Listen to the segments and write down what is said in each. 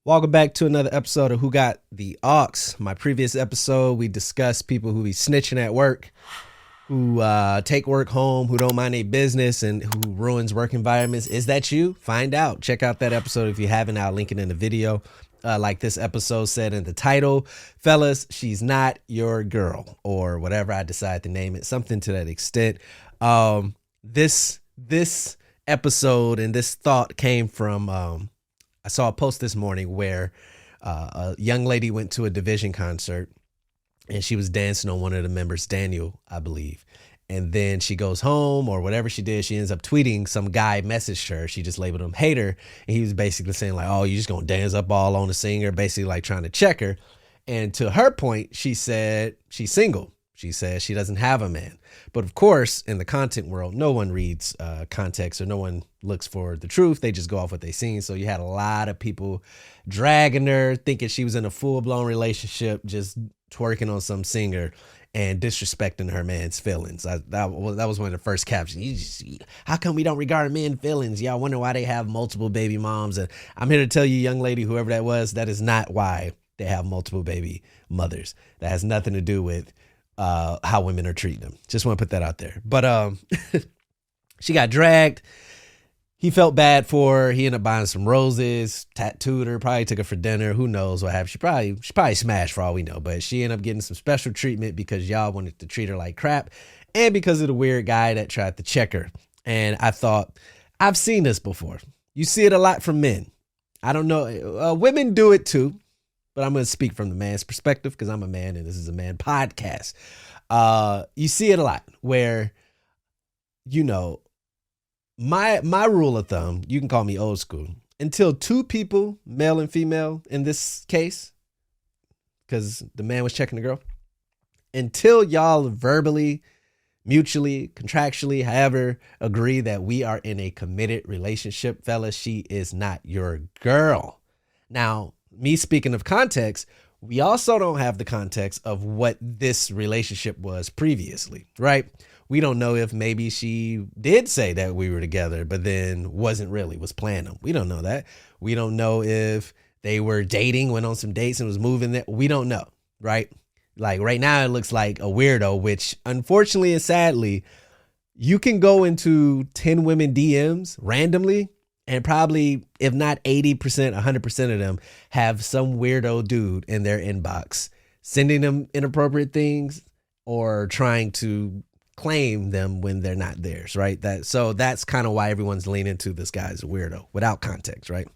Welcome back to another episode of Who Got the Aux. My previous episode, we discussed people who be snitching at work, who take work home, who don't mind their business, and who ruins work environments. Is that you? Find out. Check out that episode if you haven't. I'll link it in the video. Like this episode said in the title, fellas, she's not your girl, or whatever I decide to name it, something to that extent. This episode and this thought came from I saw a post this morning where a young lady went to a Division concert and she was dancing on one of the members, Daniel, I believe. And then she goes home or whatever she did. She ends up tweeting. Some guy messaged her. She just labeled him hater. And he was basically saying like, oh, you just going to dance up all on the singer, basically like trying to check her. And to her point, she said she's single. She says she doesn't have a man. But of course, in the content world, no one reads context or no one looks for the truth. They just go off what they seen. So you had a lot of people dragging her, thinking she was in a full-blown relationship, just twerking on some singer and disrespecting her man's feelings. That was one of the first captions. How come we don't regard men's feelings? Y'all wonder why they have multiple baby moms. And I'm here to tell you, young lady, whoever that was, that is not why they have multiple baby mothers. That has nothing to do with how women are treating them. Just want to put that out there. But she got dragged. He felt bad for her. He ended up buying some roses, tattooed her, probably took her for dinner. Who knows what happened? She probably smashed for all we know. But she ended up getting some special treatment because y'all wanted to treat her like crap and because of the weird guy that tried to check her. And I thought, I've seen this before. You see it a lot from men. I don't know. Women do it too. But I'm going to speak from the man's perspective because I'm a man and this is a man podcast. You see it a lot where, you know, my rule of thumb, you can call me old school, until two people, male and female in this case, because the man was checking the girl, until y'all verbally, mutually, contractually, however, agree that we are in a committed relationship, fellas, she is not your girl. Now, me speaking of context, we also don't have the context of what this relationship was previously, right? We don't know if maybe she did say that we were together, but then wasn't really, was planning them. We don't know that. We don't know if they were dating, went on some dates and was moving there. We don't know, right? Like right now it looks like a weirdo, which unfortunately and sadly, you can go into 10 women DMs randomly and probably, if not 80%, 100% of them have some weirdo dude in their inbox sending them inappropriate things or trying to claim them when they're not theirs, right? So that's kind of why everyone's leaning to this guy's a weirdo without context, right?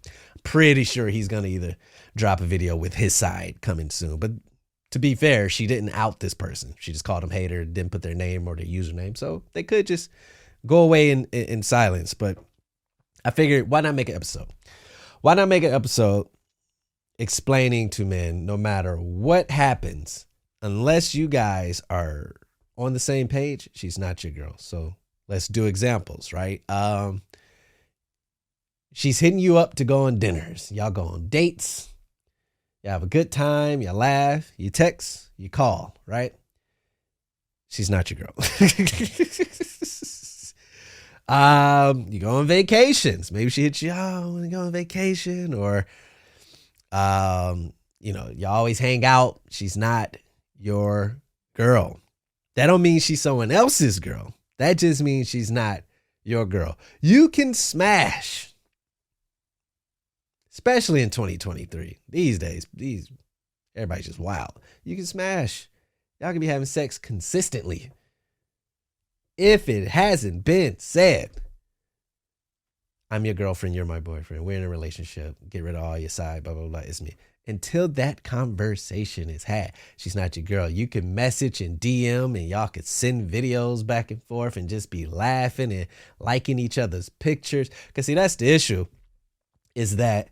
Pretty sure he's going to either drop a video with his side coming soon. But to be fair, she didn't out this person. She just called him hater, didn't put their name or their username. So they could just go away in silence. But I figured, why not make an episode? Why not make an episode explaining to men, no matter what happens, unless you guys are on the same page, she's not your girl. So let's do examples, right? She's hitting you up to go on dinners. Y'all go on dates. You have a good time. You laugh. You text. You call, right? She's not your girl. You go on vacations. Maybe she hits you, oh, I want to go on vacation. Or, you always hang out. She's not your girl. That don't mean she's someone else's girl. That just means she's not your girl. You can smash, especially in 2023. These days, everybody's just wild. You can smash. Y'all can be having sex consistently. If it hasn't been said, I'm your girlfriend, you're my boyfriend, we're in a relationship, get rid of all your side, blah, blah, blah, it's me. Until that conversation is had, she's not your girl. You can message and DM and y'all could send videos back and forth and just be laughing and liking each other's pictures. Because see, that's the issue, is that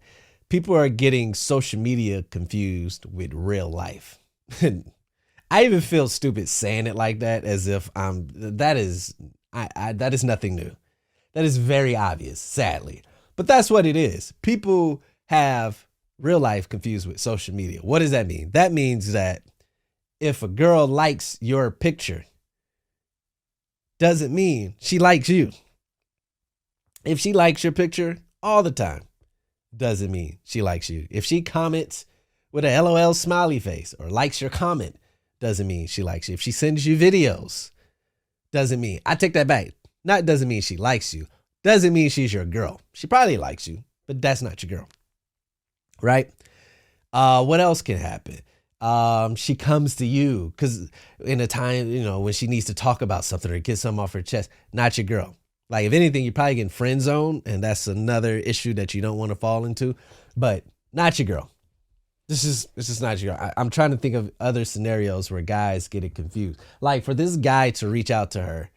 people are getting social media confused with real life. I even feel stupid saying it like that, as if that is nothing new. That is very obvious, sadly. But that's what it is. People have real life confused with social media. What does that mean? That means that if a girl likes your picture, doesn't mean she likes you. If she likes your picture all the time, doesn't mean she likes you. If she comments with a LOL smiley face or likes your comment, doesn't mean she likes you. If she sends you videos, doesn't mean, I take that back. Not doesn't mean she likes you. Doesn't mean she's your girl. She probably likes you, but that's not your girl. Right? What else can happen? She comes to you because in a time, when she needs to talk about something or get something off her chest, not your girl. Like, if anything, you're probably getting friend zoned, and that's another issue that you don't want to fall into, but not your girl. This is not your girl. I'm trying to think of other scenarios where guys get it confused. Like, for this guy to reach out to her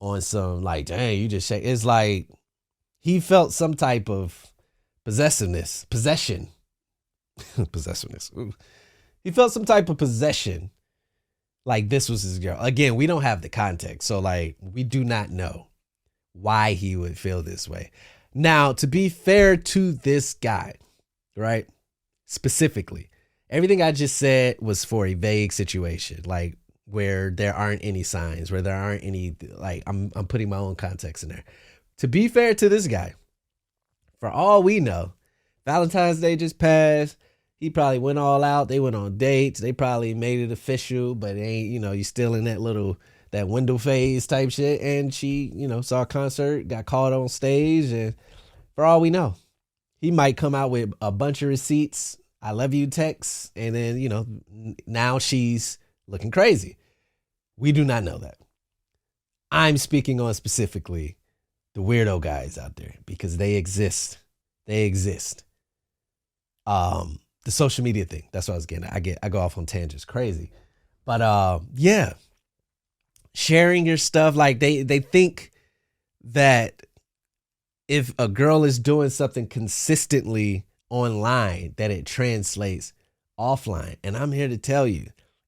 on some, like, dang, you just shake. It's like he felt some type of possession. Ooh. He felt some type of possession. Like this was his girl. Again, we don't have the context. So like, we do not know why he would feel this way. Now, to be fair to this guy, right? Specifically, everything I just said was for a vague situation, like where there aren't any signs, where there aren't any, like I'm putting my own context in there. To be fair to this guy, for all we know, Valentine's Day just passed. He probably went all out. They went on dates. They probably made it official, but it ain't, you still in that window phase type shit. And she, saw a concert, got called on stage. And for all we know, he might come out with a bunch of receipts, I love you texts. And then, now she's looking crazy. We do not know that. I'm speaking on specifically the weirdo guys out there because they exist. They exist. The social media thing. That's what I was getting at. I go off on tangents crazy. But yeah. Sharing your stuff. Like they think that if a girl is doing something consistently online, that it translates offline. And I'm here to tell you,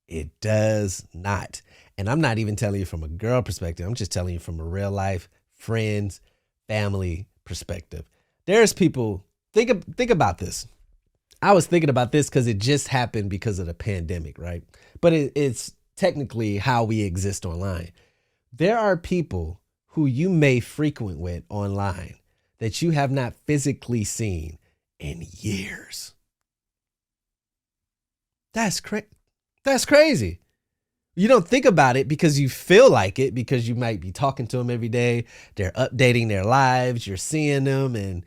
it does not. And I'm not even telling you from a girl perspective. I'm just telling you from a real life, friends, family perspective. There's people, think about this. I was thinking about this because it just happened because of the pandemic, right? But it's technically how we exist online. There are people who you may frequent with online that you have not physically seen in years. That's crazy. You don't think about it because you feel like it, because you might be talking to them every day. They're updating their lives. You're seeing them. And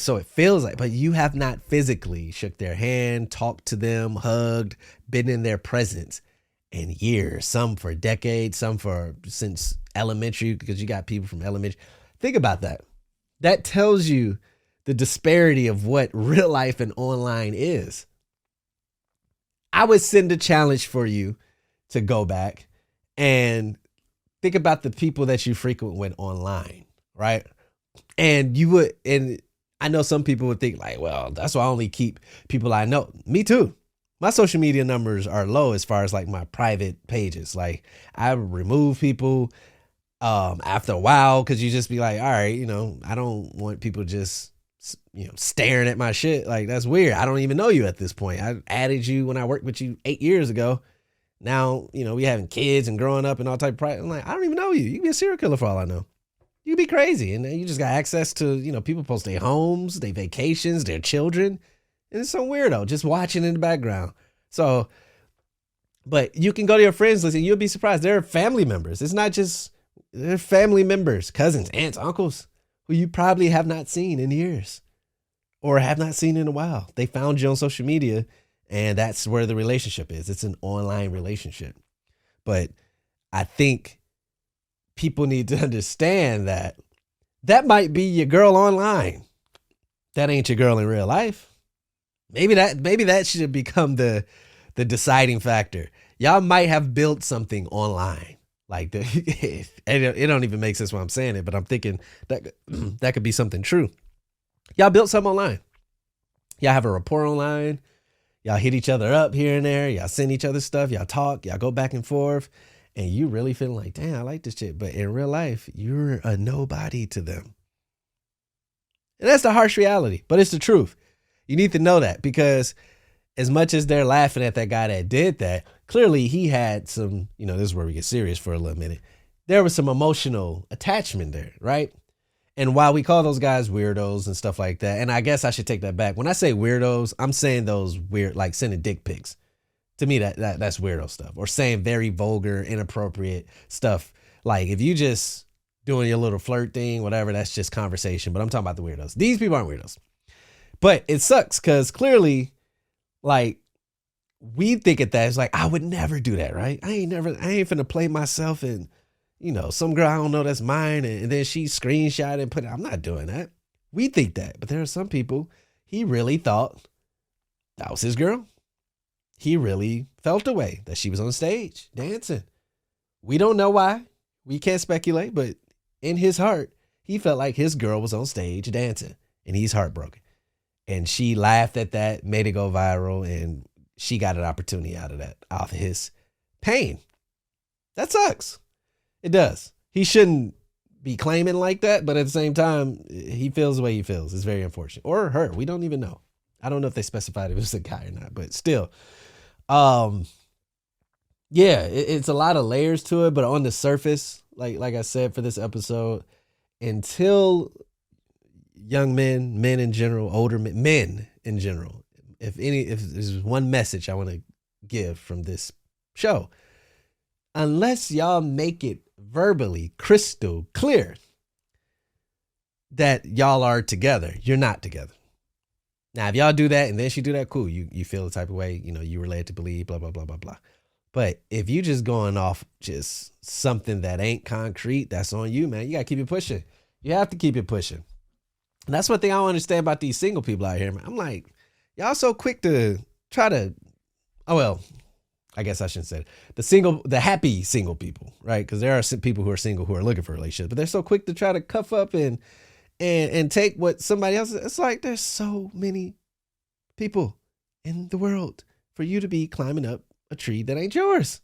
so it feels like, but you have not physically shook their hand, talked to them, hugged, been in their presence in years, some for decades, some for since elementary, because you got people from elementary. Think about that. That tells you the disparity of what real life and online is. I would send a challenge for you to go back and think about the people that you frequent with online, right? And I know some people would think like, well, that's why I only keep people I know. Me too. My social media numbers are low as far as like my private pages. Like I remove people after a while because you just be like, all right, I don't want people just staring at my shit. Like that's weird. I don't even know you at this point. I added you when I worked with you 8 years ago. Now, we having kids and growing up and all type of pride. I'm like, I don't even know you. You can be a serial killer for all I know. You can be crazy. And then you just got access to, people post their homes, their vacations, their children. And it's some weirdo just watching in the background. So, but you can go to your friends list and you'll be surprised. They're family members. It's not just, they're family members, cousins, aunts, uncles, who you probably have not seen in years or have not seen in a while. They found you on social media. And that's where the relationship is. It's an online relationship. But I think people need to understand that might be your girl online. That ain't your girl in real life. Maybe that should become the deciding factor. Y'all might have built something online. Like it don't even make sense when I'm saying it, but I'm thinking that could be something true. Y'all built something online. Y'all have a rapport online. Y'all hit each other up here and there. Y'all send each other stuff. Y'all talk. Y'all go back and forth. And you really feeling like, damn, I like this shit. But in real life, you're a nobody to them. And that's the harsh reality. But it's the truth. You need to know that because as much as they're laughing at that guy that did that, clearly he had some, this is where we get serious for a little minute. There was some emotional attachment there, right? And while we call those guys weirdos and stuff like that, and I guess I should take that back. When I say weirdos, I'm saying those weird, like sending dick pics. To me, that's weirdo stuff. Or saying very vulgar, inappropriate stuff. Like if you just doing your little flirt thing, whatever, that's just conversation. But I'm talking about the weirdos. These people aren't weirdos. But it sucks because clearly, like, we think at that, it's like, I would never do that, right? I ain't finna play myself and, some girl I don't know that's mine, and then she screenshot and put it. I'm not doing that. We think that, but there are some people, he really thought that was his girl. He really felt the way that she was on stage dancing. We don't know why. We can't speculate, but in his heart, he felt like his girl was on stage dancing, and he's heartbroken. And she laughed at that, made it go viral, and she got an opportunity out of his pain. That sucks. It does. He shouldn't be claiming like that, but at the same time, he feels the way he feels. It's very unfortunate. Or her. We don't even know. I don't know if they specified if it was a guy or not, but still. It's a lot of layers to it, but on the surface, like I said for this episode, until young men in general, older men in general, if there's one message I want to give from this show, unless y'all make it verbally crystal clear that y'all are together, you're not together. Now, if y'all do that and then she do that, cool. You feel the type of way, you relate to believe, blah, blah, blah, blah, blah. But if you just going off just something that ain't concrete, that's on you, man. You got to keep it pushing. You have to keep it pushing. And that's one thing I don't understand about these single people out here, man. I'm like, y'all so quick to try to, I guess I shouldn't say it. The happy single people, right? Because there are some people who are single who are looking for a relationship, but they're so quick to try to cuff up and take what somebody else. It's like there's so many people in the world for you to be climbing up a tree that ain't yours.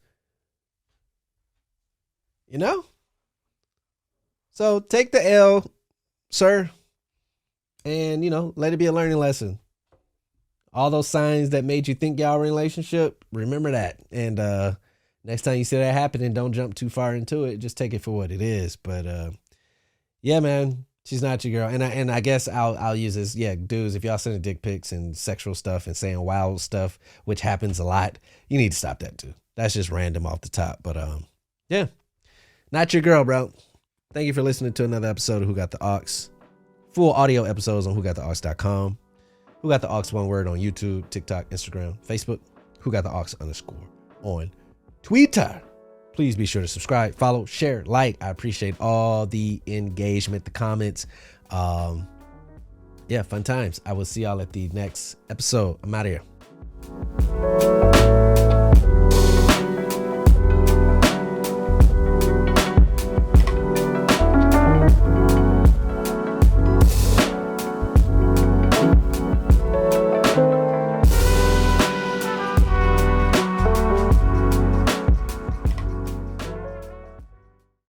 So take the L, sir, and let it be a learning lesson. All those signs that made you think y'all were in a relationship, remember that. And next time you see that happening, don't jump too far into it. Just take it for what it is. But yeah, man, she's not your girl. And I guess I'll use this. Yeah, dudes, if y'all sending dick pics and sexual stuff and saying wild stuff, which happens a lot, you need to stop that too. That's just random off the top. But yeah, not your girl, bro. Thank you for listening to another episode of Who Got the Aux. Full audio episodes on WhoGotTheAux.com. Who Got the Aux, one word, on YouTube, TikTok, Instagram, Facebook. Who Got the Aux _ on Twitter. Please be sure to subscribe, follow, share, like. I appreciate all the engagement, the comments. Fun times. I will see y'all at the next episode. I'm out of here.